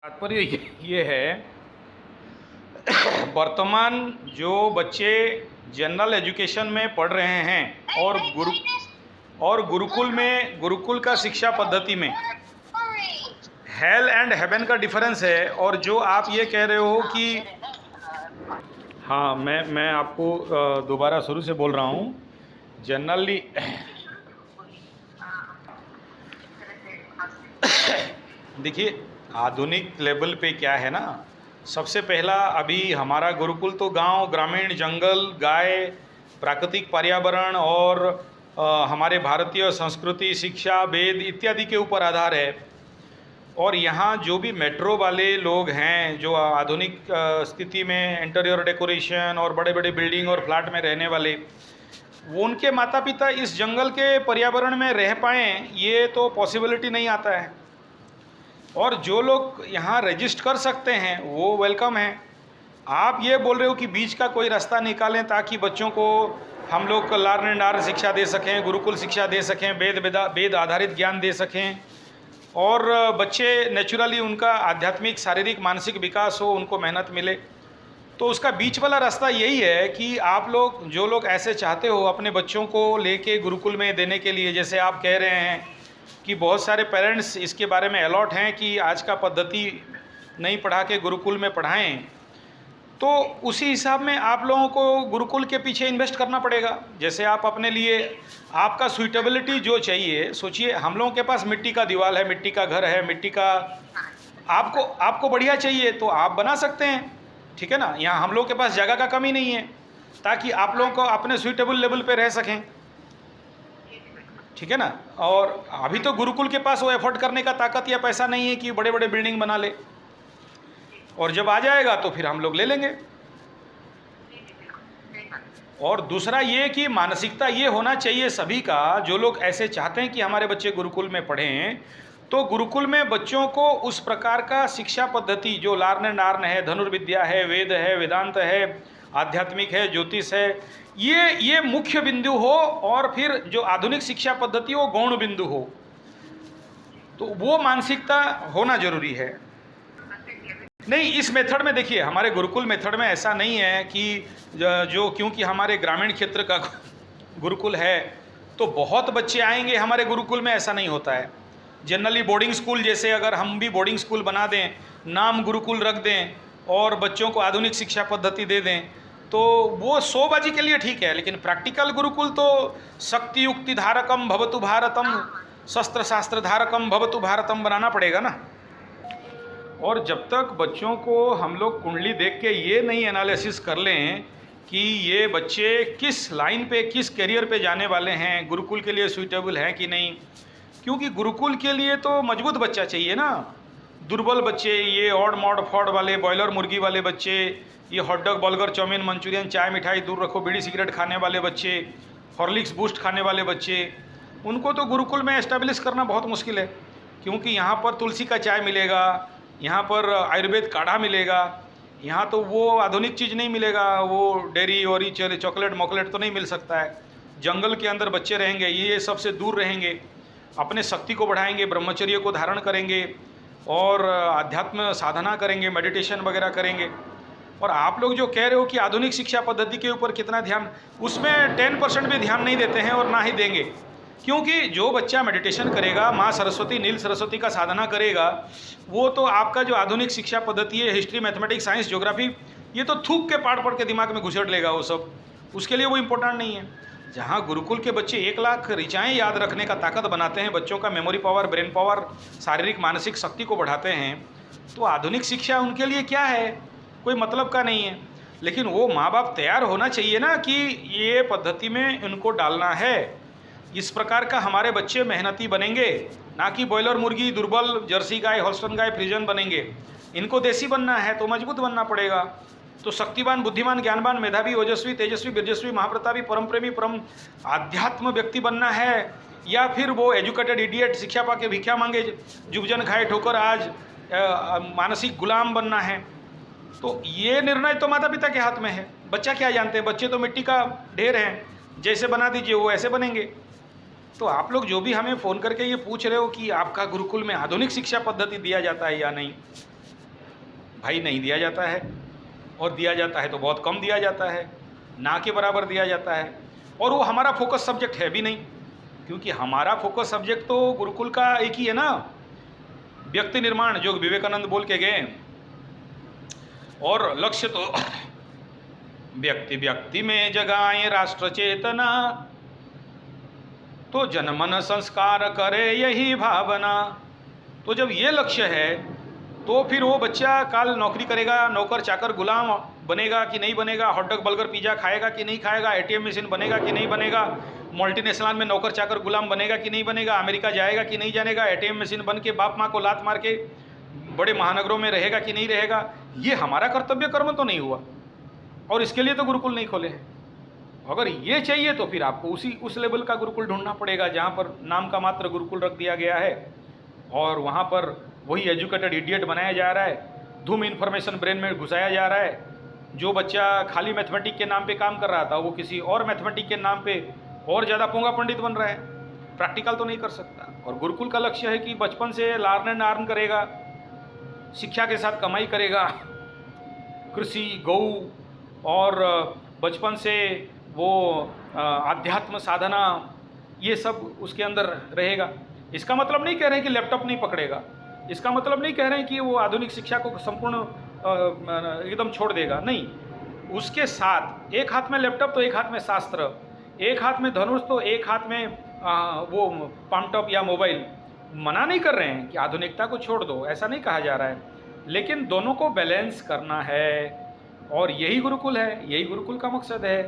तात्पर्य ये है वर्तमान जो बच्चे जनरल एजुकेशन में पढ़ रहे हैं और गुरुकुल का शिक्षा पद्धति में हेल एंड हेवन का डिफरेंस है। और जो आप ये कह रहे हो कि हाँ, मैं आपको दोबारा शुरू से बोल रहा हूँ। जनरली देखिए, आधुनिक लेवल पे क्या है ना, सबसे पहला अभी हमारा गुरुकुल तो गांव, ग्रामीण, जंगल, गाय, प्राकृतिक पर्यावरण और हमारे भारतीय संस्कृति, शिक्षा, वेद इत्यादि के ऊपर आधार है। और यहाँ जो भी मेट्रो वाले लोग हैं, जो आधुनिक स्थिति में इंटीरियर डेकोरेशन और बड़े बड़े बिल्डिंग और फ्लैट में रहने वाले, वो उनके माता पिता इस जंगल के पर्यावरण में रह पाएँ, ये तो पॉसिबिलिटी नहीं आता है। और जो लोग यहाँ रजिस्ट कर सकते हैं वो वेलकम है। आप ये बोल रहे हो कि बीच का कोई रास्ता निकालें ताकि बच्चों को हम लोग लर्न एंड अर्न शिक्षा दे सकें, गुरुकुल शिक्षा दे सकें, वेद आधारित ज्ञान दे सकें और बच्चे नेचुरली उनका आध्यात्मिक, शारीरिक, मानसिक विकास हो, उनको मेहनत मिले। तो उसका बीच वाला रास्ता यही है कि आप लोग, जो लोग ऐसे चाहते हो अपने बच्चों को लेके गुरुकुल में देने के लिए, जैसे आप कह रहे हैं कि बहुत सारे पेरेंट्स इसके बारे में अलॉट हैं कि आज का पद्धति नहीं पढ़ा के गुरुकुल में पढ़ाएं, तो उसी हिसाब में आप लोगों को गुरुकुल के पीछे इन्वेस्ट करना पड़ेगा। जैसे आप अपने लिए आपका सूटेबिलिटी जो चाहिए, सोचिए हम लोगों के पास मिट्टी का दीवार है, मिट्टी का घर है, मिट्टी का आपको बढ़िया चाहिए तो आप बना सकते हैं, ठीक है ना। यहाँ हम लोग के पास जगह का कमी नहीं है ताकि आप लोगों को अपने सूटेबल लेवल पे रह सकें, ठीक है ना। और अभी तो गुरुकुल के पास वो एफर्ट करने का ताकत या पैसा नहीं है कि बड़े बड़े बिल्डिंग बना ले, और जब आ जाएगा तो फिर हम लोग ले लेंगे। और दूसरा ये कि मानसिकता ये होना चाहिए सभी का, जो लोग ऐसे चाहते हैं कि हमारे बच्चे गुरुकुल में पढ़ें, तो गुरुकुल में बच्चों को उस प्रकार का शिक्षा पद्धति जो लर्न एंड अर्न है, धनुर्विद्या है, वेद है, वेदांत है, आध्यात्मिक है, ज्योतिष है, ये मुख्य बिंदु हो, और फिर जो आधुनिक शिक्षा पद्धति हो गौण बिंदु हो। तो वो मानसिकता होना जरूरी है। नहीं, इस मेथड में देखिए, हमारे गुरुकुल मेथड में ऐसा नहीं है कि जो क्योंकि हमारे ग्रामीण क्षेत्र का गुरुकुल है तो बहुत बच्चे आएंगे हमारे गुरुकुल में, ऐसा नहीं होता है। जनरली बोर्डिंग स्कूल जैसे, अगर हम भी बोर्डिंग स्कूल बना दें, नाम गुरुकुल रख दें और बच्चों को आधुनिक शिक्षा पद्धति दे दें, तो वो शोबाजी के लिए ठीक है। लेकिन प्रैक्टिकल गुरुकुल तो शक्ति युक्ति धारकम भवतु भारतम, शस्त्र शास्त्र धारकम भवतु भारतम बनाना पड़ेगा ना। और जब तक बच्चों को हम लोग कुंडली देख के ये नहीं एनालिसिस कर लें कि ये बच्चे किस लाइन पे, किस करियर पे जाने वाले हैं, गुरुकुल के लिए सूटेबल हैं कि नहीं, क्योंकि गुरुकुल के लिए तो मजबूत बच्चा चाहिए ना। दुर्बल बच्चे, ये ऑड मॉड फॉड वाले, बॉयलर मुर्गी वाले बच्चे, ये hot dog, burger, chowmein, Manchurian, चाय मिठाई दूर रखो, बीड़ी सिगरेट खाने वाले बच्चे, हॉर्लिक्स बूस्ट खाने वाले बच्चे, उनको तो गुरुकुल में एस्टेब्लिश करना बहुत मुश्किल है। क्योंकि यहाँ पर तुलसी का चाय मिलेगा, यहाँ पर आयुर्वेद काढ़ा मिलेगा, यहाँ तो वो आधुनिक चीज़ नहीं मिलेगा, वो डेयरी और चॉकलेट मॉकलेट तो नहीं मिल सकता है। जंगल के अंदर बच्चे रहेंगे, ये सबसे दूर रहेंगे, अपने शक्ति को बढ़ाएंगे, ब्रह्मचर्य को धारण करेंगे और आध्यात्म साधना करेंगे, मेडिटेशन वगैरह करेंगे। और आप लोग जो कह रहे हो कि आधुनिक शिक्षा पद्धति के ऊपर कितना ध्यान, उसमें 10% भी ध्यान नहीं देते हैं और ना ही देंगे। क्योंकि जो बच्चा मेडिटेशन करेगा, माँ सरस्वती, नील सरस्वती का साधना करेगा, वो तो आपका जो आधुनिक शिक्षा पद्धति है, हिस्ट्री, मैथमेटिक्स, साइंस, ज्योग्राफी, ये तो थूक के पाठ पढ़ के दिमाग में घुसेड़ लेगा वो सब, उसके लिए वो इम्पोर्टेंट नहीं है। जहाँ गुरुकुल के बच्चे 1 लाख ऋचाएँ याद रखने का ताकत बनाते हैं, बच्चों का मेमोरी पावर, ब्रेन पावर, शारीरिक मानसिक शक्ति को बढ़ाते हैं, तो आधुनिक शिक्षा उनके लिए क्या है, कोई मतलब का नहीं है। लेकिन वो माँ बाप तैयार होना चाहिए ना कि ये पद्धति में उनको डालना है। इस प्रकार का हमारे बच्चे मेहनती बनेंगे, ना कि बॉयलर मुर्गी, दुर्बल जर्सी गाय, हॉल्स्टन गाय, फ्रीजन बनेंगे। इनको देसी बनना है तो मजबूत बनना पड़ेगा। तो शक्तिवान, बुद्धिमान, ज्ञानवान, मेधावी, ओजस्वी, तेजस्वी, बीरजस्वी, महाप्रतापी, परम प्रेमी, परम आध्यात्म व्यक्ति बनना है, या फिर वो एजुकेटेड इडियट, शिक्षा पाके भिक्षा मांगे, जुगजन खाए ठोकर आज मानसिक गुलाम बनना है। तो ये निर्णय तो माता पिता के हाथ में है। बच्चा क्या जानते हैं, बच्चे तो मिट्टी का ढेर हैं, जैसे बना दीजिए वो ऐसे बनेंगे। तो आप लोग जो भी हमें फ़ोन करके ये पूछ रहे हो कि आपका गुरुकुल में आधुनिक शिक्षा पद्धति दिया जाता है या नहीं, भाई नहीं दिया जाता है, और दिया जाता है तो बहुत कम दिया जाता है, ना के बराबर दिया जाता है। और वो हमारा फोकस सब्जेक्ट है भी नहीं, क्योंकि हमारा फोकस सब्जेक्ट तो गुरुकुल का एक ही है ना, व्यक्ति निर्माण, जो विवेकानंद बोल के गए। और लक्ष्य तो व्यक्ति व्यक्ति में जगाए राष्ट्र चेतना, तो जनमन संस्कार करे यही भावना। तो जब ये लक्ष्य है तो फिर वो बच्चा काल नौकरी करेगा, नौकर चाकर गुलाम बनेगा कि नहीं बनेगा, हॉटडॉग बर्गर पिज़्ज़ा खाएगा कि नहीं खाएगा, एटीएम मशीन बनेगा कि नहीं बनेगा, मल्टीनेशनल में नौकर चाकर गुलाम बनेगा कि नहीं बनेगा, अमेरिका जाएगा कि नहीं जाएगा, एटीएम मशीन बन के बाप माँ को लात मार के बड़े महानगरों में रहेगा कि नहीं रहेगा, ये हमारा कर्तव्य कर्म तो नहीं हुआ। और इसके लिए तो गुरुकुल नहीं खोले हैं। अगर ये चाहिए तो फिर आपको उस लेवल का गुरुकुल ढूंढना पड़ेगा जहाँ पर नाम का मात्र गुरुकुल रख दिया गया है और वहाँ पर वही एजुकेटेड इडियट बनाया जा रहा है, धूम इन्फॉर्मेशन ब्रेन में घुसाया जा रहा है। जो बच्चा खाली मैथमेटिक के नाम पे काम कर रहा था वो किसी और मैथमेटिक के नाम पे और ज़्यादा पोंगा पंडित बन रहा है, प्रैक्टिकल तो नहीं कर सकता। और गुरुकुल का लक्ष्य है कि बचपन से लर्न एंड अर्न करेगा, शिक्षा के साथ कमाई करेगा, कृषि, गौ और बचपन से वो आध्यात्म साधना, ये सब उसके अंदर रहेगा। इसका मतलब नहीं कह रहे हैं कि लैपटॉप नहीं पकड़ेगा, इसका मतलब नहीं कह रहे हैं कि वो आधुनिक शिक्षा को संपूर्ण एकदम छोड़ देगा, नहीं। उसके साथ एक हाथ में लैपटॉप तो एक हाथ में शास्त्र, एक हाथ में धनुष तो एक हाथ में वो पामटॉप या मोबाइल। मना नहीं कर रहे हैं कि आधुनिकता को छोड़ दो, ऐसा नहीं कहा जा रहा है, लेकिन दोनों को बैलेंस करना है। और यही गुरुकुल है, यही गुरुकुल का मकसद है।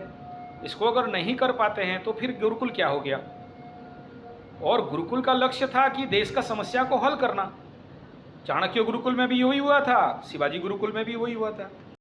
इसको अगर नहीं कर पाते हैं तो फिर गुरुकुल क्या हो गया। और गुरुकुल का लक्ष्य था कि देश का समस्या को हल करना। चाणक्य गुरुकुल में भी वही हुआ था, शिवाजी गुरुकुल में भी वही हुआ था।